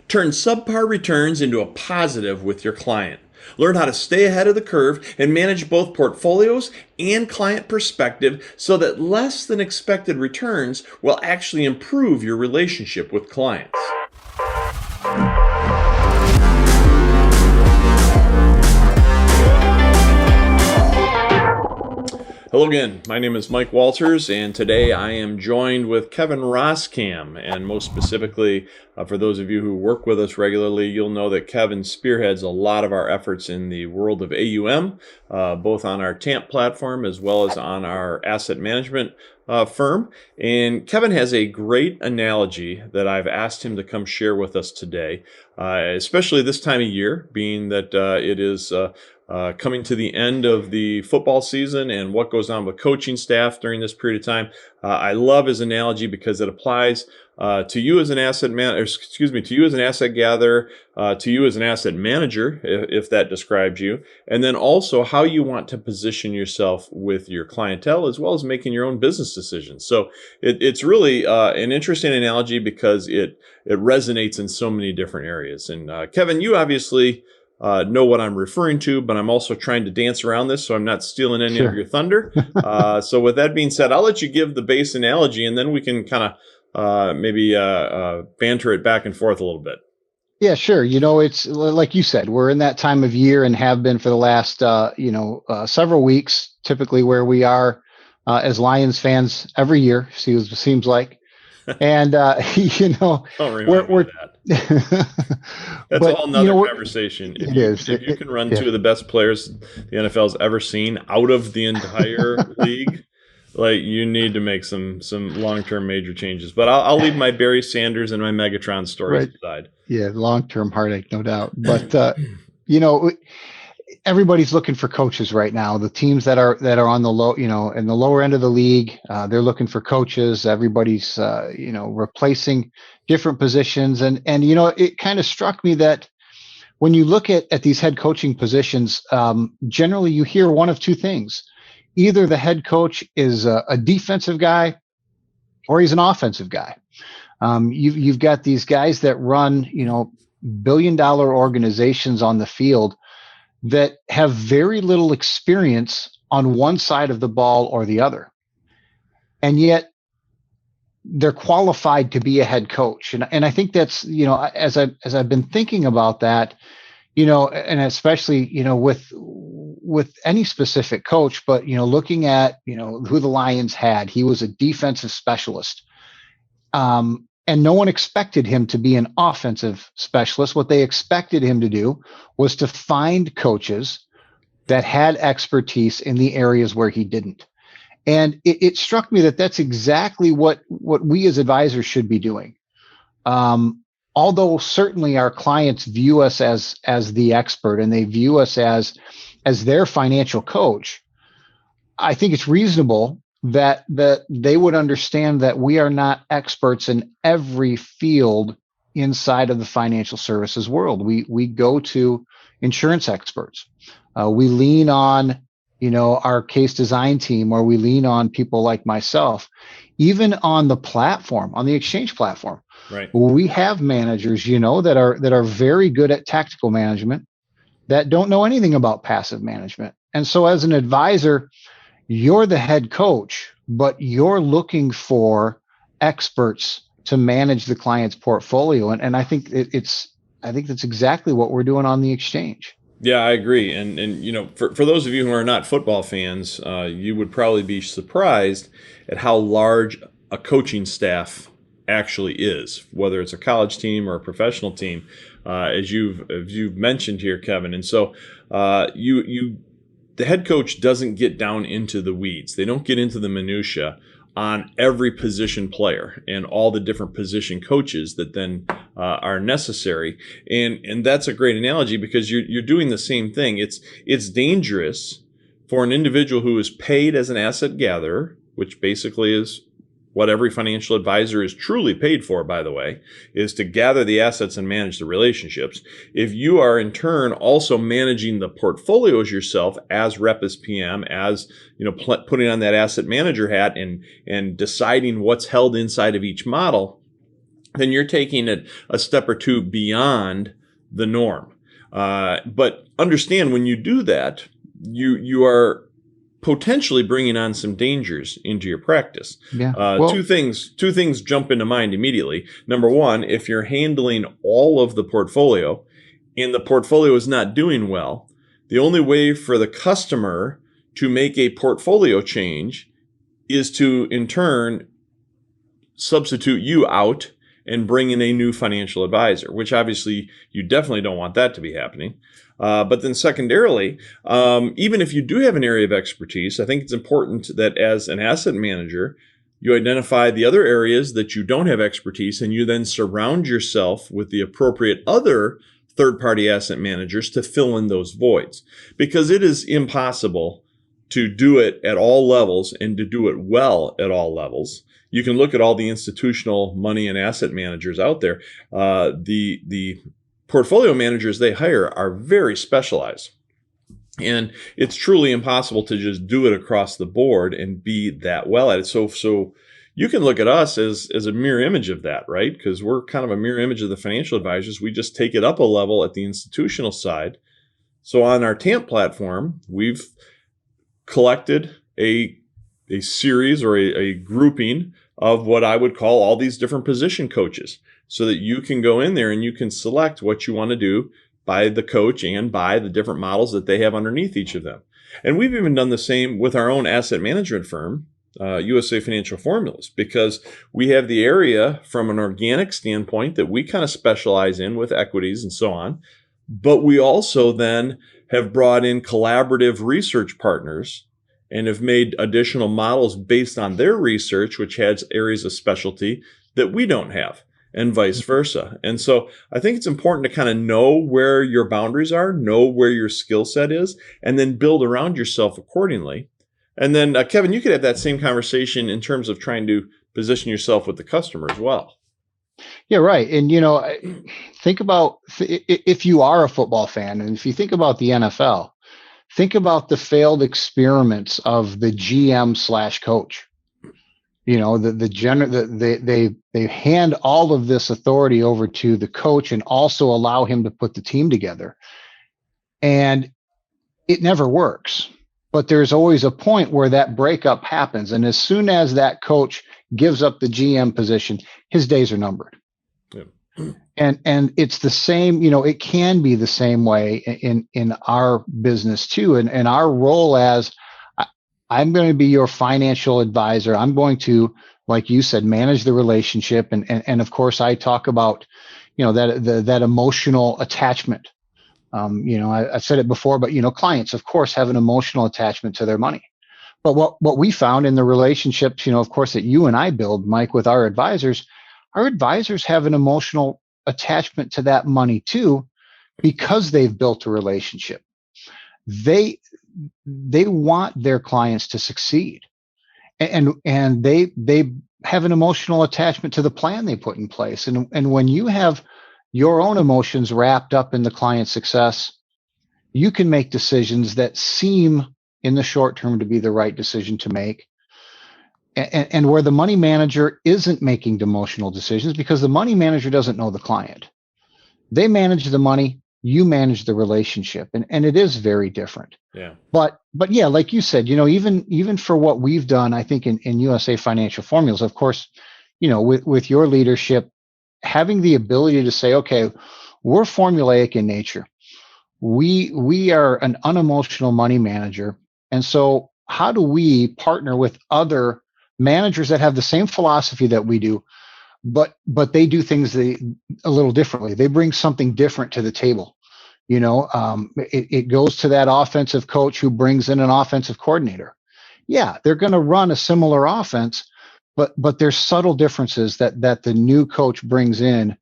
Turn subpar returns into a positive with your client. Learn how to stay ahead of the curve and manage both portfolios and client perspective so that less than expected returns will actually improve your relationship with clients. Hello again, my name is Mike Walters, and today I am joined with Kevin Roskam. And most specifically, for those of you who work with us regularly, you'll know that Kevin spearheads a lot of our efforts in the world of AUM, both on our TAMP platform as well as on our asset management firm. And Kevin has a great analogy that I've asked him to come share with us today, especially this time of year, being that it is coming to the end of the football season and what goes on with coaching staff during this period of time. I love his analogy because it applies to you as an asset to you as an asset gatherer, to you as an asset manager, if that describes you, and then also how you want to position yourself with your clientele as well as making your own business decisions. So it's really an interesting analogy because it resonates in so many different areas. And Kevin, you obviously know what I'm referring to, but I'm also trying to dance around this so I'm not stealing any of your thunder. So with that being said, I'll let you give the base analogy and then we can kind of maybe banter it back and forth a little bit. Yeah, sure. It's like you said, we're in that time of year and have been for the last, several weeks, typically where we are as Lions fans every year, seems like. And, Don't remind me of that. That's a whole nother conversation. If you can run two of the best players the NFL's ever seen out of the entire league, like you need to make some long-term major changes. But I'll leave my Barry Sanders and my Megatron stories aside. Yeah, long-term heartache, no doubt. But everybody's looking for coaches right now. The teams that are on the low, in the lower end of the league, they're looking for coaches. Everybody's replacing different positions, and it kind of struck me that when you look at these head coaching positions, generally you hear one of two things: either the head coach is a defensive guy, or he's an offensive guy. You've got these guys that run billion-dollar organizations on the field that have very little experience on one side of the ball or the other. And yet they're qualified to be a head coach. And I think that's, as I've been thinking about that, and especially, with any specific coach, but, looking at, who the Lions had, he was a defensive specialist. And no one expected him to be an offensive specialist. What they expected him to do was to find coaches that had expertise in the areas where he didn't. And it struck me that that's exactly what we as advisors should be doing. Although certainly our clients view us as the expert and they view us as their financial coach, I think it's reasonable that they would understand that we are not experts in every field inside of the financial services world. We go to insurance experts. We lean on, our case design team, or we lean on people like myself. Even on the platform, on the exchange platform, right? We have managers, that are very good at tactical management that don't know anything about passive management. And so as an advisor, you're the head coach, but you're looking for experts to manage the client's portfolio. And I think that's exactly what we're doing on the exchange. Yeah, I agree. And for those of you who are not football fans, you would probably be surprised at how large a coaching staff actually is, whether it's a college team or a professional team, as you've mentioned here, Kevin. And so the head coach doesn't get down into the weeds. They don't get into the minutia on every position player and all the different position coaches that then are necessary. And that's a great analogy because you're doing the same thing. It's dangerous for an individual who is paid as an asset gatherer, which basically is what every financial advisor is truly paid for, by the way, is to gather the assets and manage the relationships. If you are in turn also managing the portfolios yourself as rep as PM, as putting on that asset manager hat and deciding what's held inside of each model, then you're taking it a step or two beyond the norm. But understand when you do that, you are potentially bringing on some dangers into your practice. Yeah. Two things jump into mind immediately. Number one, if you're handling all of the portfolio and the portfolio is not doing well, the only way for the customer to make a portfolio change is to, in turn, substitute you out and bring in a new financial advisor, which obviously you definitely don't want that to be happening. But then secondarily, even if you do have an area of expertise, I think it's important that as an asset manager, you identify the other areas that you don't have expertise, and you then surround yourself with the appropriate other third-party asset managers to fill in those voids. Because it is impossible to do it at all levels and to do it well at all levels. You can look at all the institutional money and asset managers out there. The portfolio managers they hire are very specialized. And it's truly impossible to just do it across the board and be that well at it. So you can look at us as a mirror image of that, right? Because we're kind of a mirror image of the financial advisors. We just take it up a level at the institutional side. So on our TAMP platform, we've collected a series or a grouping of what I would call all these different position coaches, so that you can go in there and you can select what you want to do by the coach and by the different models that they have underneath each of them. And we've even done the same with our own asset management firm, USA Financial Formulas, because we have the area from an organic standpoint that we kind of specialize in with equities and so on. But we also then have brought in collaborative research partners and have made additional models based on their research, which has areas of specialty that we don't have, and vice versa. And so I think it's important to kind of know where your boundaries are, know where your skill set is, and then build around yourself accordingly. And then, Kevin, you could have that same conversation in terms of trying to position yourself with the customer as well. Yeah, right. And, think about if you are a football fan, and if you think about the NFL, think about the failed experiments of the GM/coach. They hand all of this authority over to the coach and also allow him to put the team together. And it never works. But there's always a point where that breakup happens. And as soon as that coach gives up the GM position, his days are numbered. Yeah. And it's the same, it can be the same way in our business too. And our role as I'm going to be your financial advisor. I'm going to, like you said, manage the relationship. And of course I talk about, that emotional attachment. I've said it before, but clients of course have an emotional attachment to their money. But what we found in the relationships, of course, that you and I build, Mike, with our advisors have an emotional attachment to that money too, because they've built a relationship. They want their clients to succeed, and they have an emotional attachment to the plan they put in place. And when you have your own emotions wrapped up in the client's success, you can make decisions that seem in the short term to be the right decision to make. And where the money manager isn't making emotional decisions, because the money manager doesn't know the client. They manage the money, you manage the relationship, and it is very different. Yeah. But yeah, like you said, even for what we've done, I think in USA Financial Formulas, of course, with your leadership, having the ability to say, okay, we're formulaic in nature. We are an unemotional money manager. And so how do we partner with other managers that have the same philosophy that we do, but they do things a little differently? They bring something different to the table. It goes to that offensive coach who brings in an offensive coordinator. Yeah, they're going to run a similar offense, but there's subtle differences that the new coach brings in.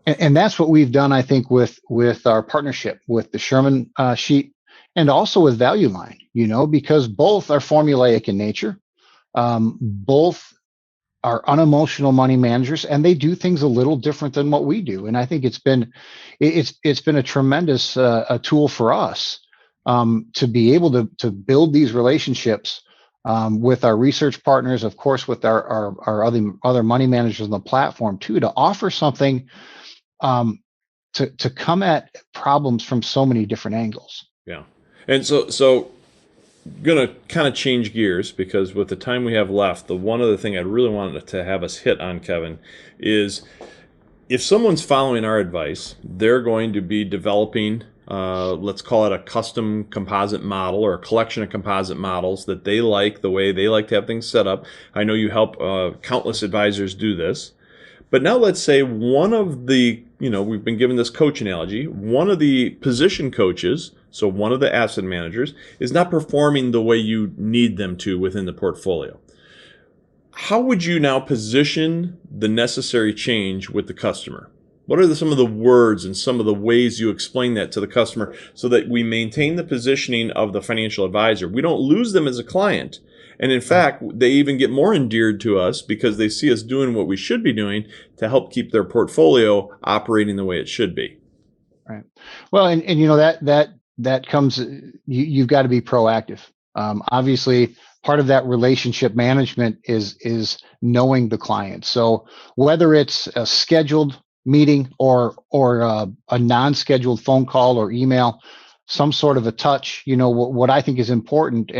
And that's what we've done, I think, with our partnership with the Sherman sheet, and also with Value Line, because both are formulaic in nature. Both are unemotional money managers, and they do things a little different than what we do. And I think it's been a tremendous a tool for us to be able to build these relationships with our research partners, of course, with our other money managers on the platform too, to offer something to come at problems from so many different angles. Yeah. And so going to kind of change gears, because with the time we have left, the one other thing I really wanted to have us hit on, Kevin, is if someone's following our advice, they're going to be developing, let's call it a custom composite model or a collection of composite models that they like, the way they like to have things set up. I know you help countless advisors do this. But now let's say one of the, we've been given this coach analogy, one of the position coaches, so one of the asset managers, is not performing the way you need them to within the portfolio. How would you now position the necessary change with the customer? What are some of the words and some of the ways you explain that to the customer so that we maintain the positioning of the financial advisor? We don't lose them as a client. And in fact, they even get more endeared to us because they see us doing what we should be doing to help keep their portfolio operating the way it should be. Right. Well, and that comes, you've got to be proactive. Obviously, part of that relationship management is knowing the client. So whether it's a scheduled meeting or a non-scheduled phone call or email, some sort of a touch, what I think is important.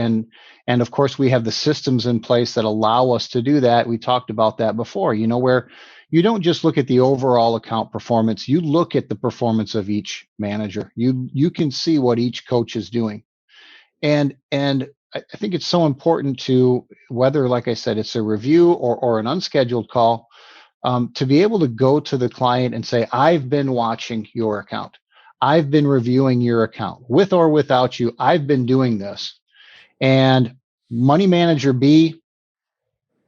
And of course, we have the systems in place that allow us to do that. We talked about that before, where you don't just look at the overall account performance, you look at the performance of each manager. You can see what each coach is doing. And I think it's so important to, whether, like I said, it's a review or an unscheduled call, to be able to go to the client and say, I've been watching your account. I've been reviewing your account with or without you. I've been doing this. And money manager B,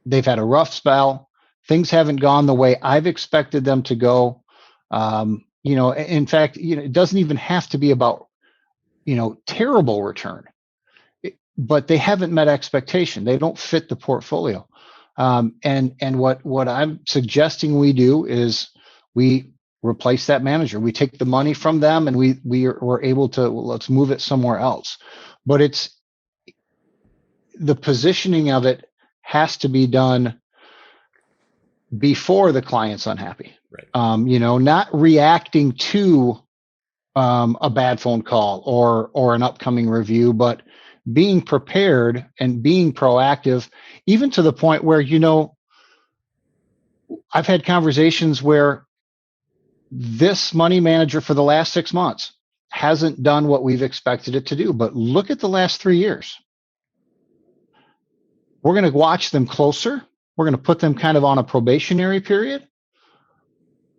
they've had a rough spell. Things haven't gone the way I've expected them to go. In fact, it doesn't even have to be about, terrible return, but they haven't met expectation. They don't fit the portfolio. And what I'm suggesting we do is we replace that manager. We take the money from them and we're able to, let's move it somewhere else. But it's the positioning of it has to be done before the client's unhappy. Right. Not reacting to a bad phone call or an upcoming review, but being prepared and being proactive, even to the point where, I've had conversations where this money manager for the last 6 months hasn't done what we've expected it to do. But look at the last 3 years. We're going to watch them closer. We're going to put them kind of on a probationary period.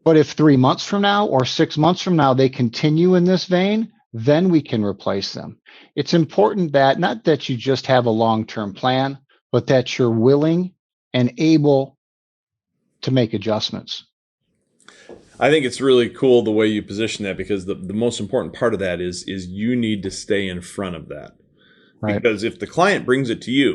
But if 3 months from now or 6 months from now, they continue in this vein, then we can replace them. It's important that not that you just have a long-term plan, but that you're willing and able to make adjustments. I think it's really cool the way you position that, because the most important part of that is you need to stay in front of that. Right. Because if the client brings it to you,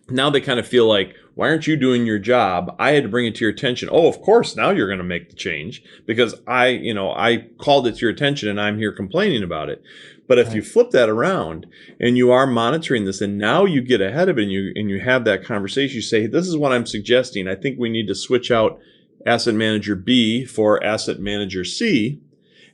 now they kind of feel like, why aren't you doing your job? I had to bring it to your attention. Oh, of course, now you're going to make the change because I called it to your attention and I'm here complaining about it. But if you flip that around and you are monitoring this and now you get ahead of it and you have that conversation, you say, this is what I'm suggesting. I think we need to switch out asset manager B for asset manager C.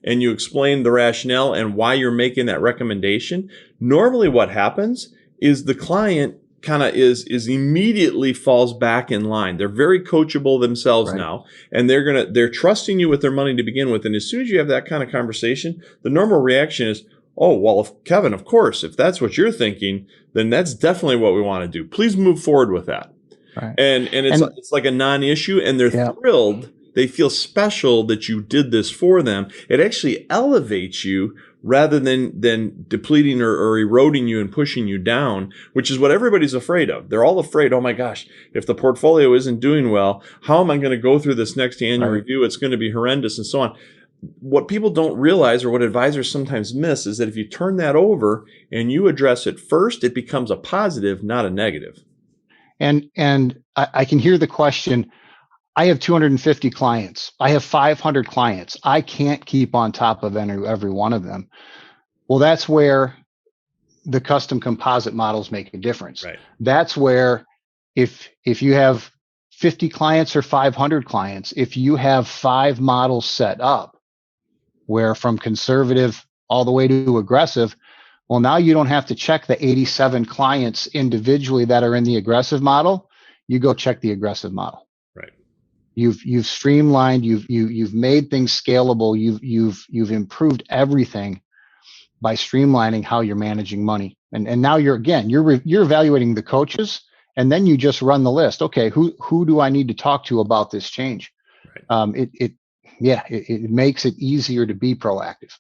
And you explain the rationale and why you're making that recommendation. Normally what happens is the client kind of is immediately falls back in line. They're very coachable themselves now, and they're trusting you with their money to begin with. And as soon as you have that kind of conversation, the normal reaction is, oh, well, Kevin, of course, if that's what you're thinking, then that's definitely what we want to do. Please move forward with that. Right. And it's like a non-issue, and they're thrilled. They feel special that you did this for them. It actually elevates you rather than depleting or eroding you and pushing you down, which is what everybody's afraid of. They're all afraid, oh my gosh, if the portfolio isn't doing well, how am I going to go through this next annual review? It's going to be horrendous and so on. What people don't realize, or what advisors sometimes miss, is that if you turn that over and you address it first, it becomes a positive, not a negative. And I can hear the question, I have 250 clients. I have 500 clients. I can't keep on top of every one of them. Well, that's where the custom composite models make a difference. Right. That's where if you have 50 clients or 500 clients, if you have 5 models set up, where from conservative all the way to aggressive, well, now you don't have to check the 87 clients individually that are in the aggressive model. You go check the aggressive model. Right. You've streamlined. You've made things scalable. You've improved everything by streamlining how you're managing money. And now you're evaluating the coaches, and then you just run the list. Okay, who do I need to talk to about this change? Right. It makes it easier to be proactive.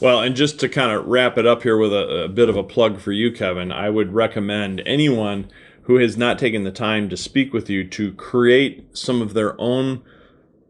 Well, and just to kind of wrap it up here with a bit of a plug for you, Kevin, I would recommend anyone who has not taken the time to speak with you to create some of their own,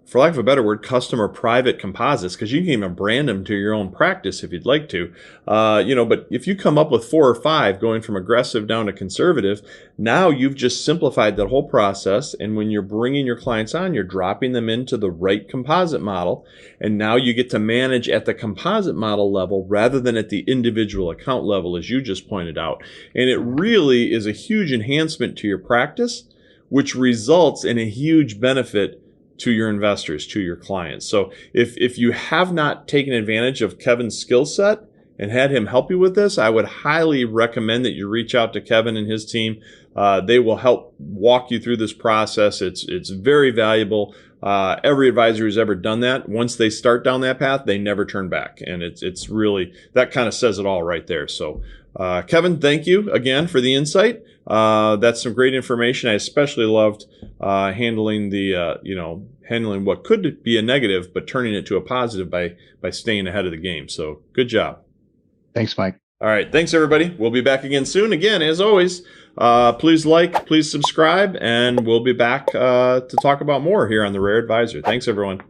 for lack of a better word, custom or private composites, because you can even brand them to your own practice if you'd like to. But if you come up with 4 or 5 going from aggressive down to conservative, now you've just simplified that whole process. And when you're bringing your clients on, you're dropping them into the right composite model. And now you get to manage at the composite model level rather than at the individual account level, as you just pointed out. And it really is a huge enhancement to your practice, which results in a huge benefit to your investors, to your clients. So if you have not taken advantage of Kevin's skill set and had him help you with this, I would highly recommend that you reach out to Kevin and his team. They will help walk you through this process. It's very valuable. Every advisor who's ever done that, once they start down that path, they never turn back. And it's really, that kind of says it all right there. So Kevin, thank you again for the insight. That's some great information. I especially loved handling handling what could be a negative, but turning it to a positive by staying ahead of the game. So good job. Thanks, Mike. All right. Thanks, everybody. We'll be back again soon. Again, as always, please please subscribe, and we'll be back to talk about more here on The Rare Advisor. Thanks, everyone.